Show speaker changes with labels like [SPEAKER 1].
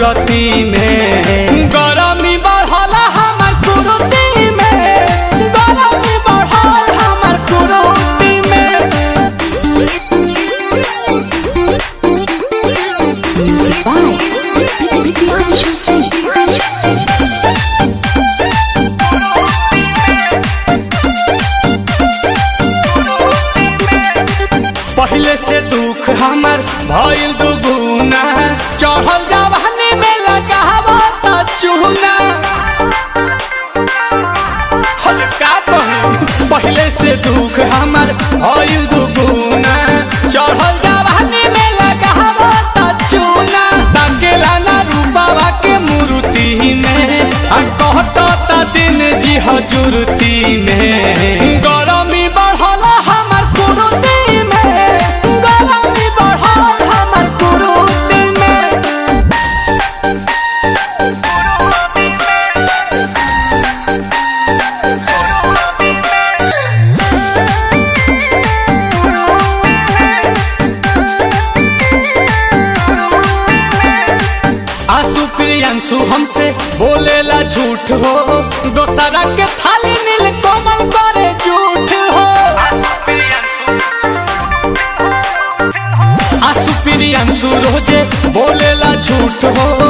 [SPEAKER 1] सूरती में गरमी बढ़ल हमर कुरुती में, गरमी बढ़ल हमर कुरुती में।
[SPEAKER 2] Music by Priyanshu Singh।
[SPEAKER 1] पहले से दुख हमर भइल दुगुना, चढ़ल जवानी में लगावत चूना। का कही पहले से दुख हमर भइल दुगुना, चढ़ल जवानी में लगावत चूना। ताकेला ना रूपावा के मूर्ति में, आ कहता दिन जी हजूरती में। गरमी बढ़ल हमर कुरुती में, गरमी बढ़ल हमर कुरुती में। आंसू प्रियांशु हमसे बोलेला झूठ हो, दोसरा के थाली नील कोमल करे झूठ हो। आंसू प्रियांशु रोजे बोलेला झूठ हो,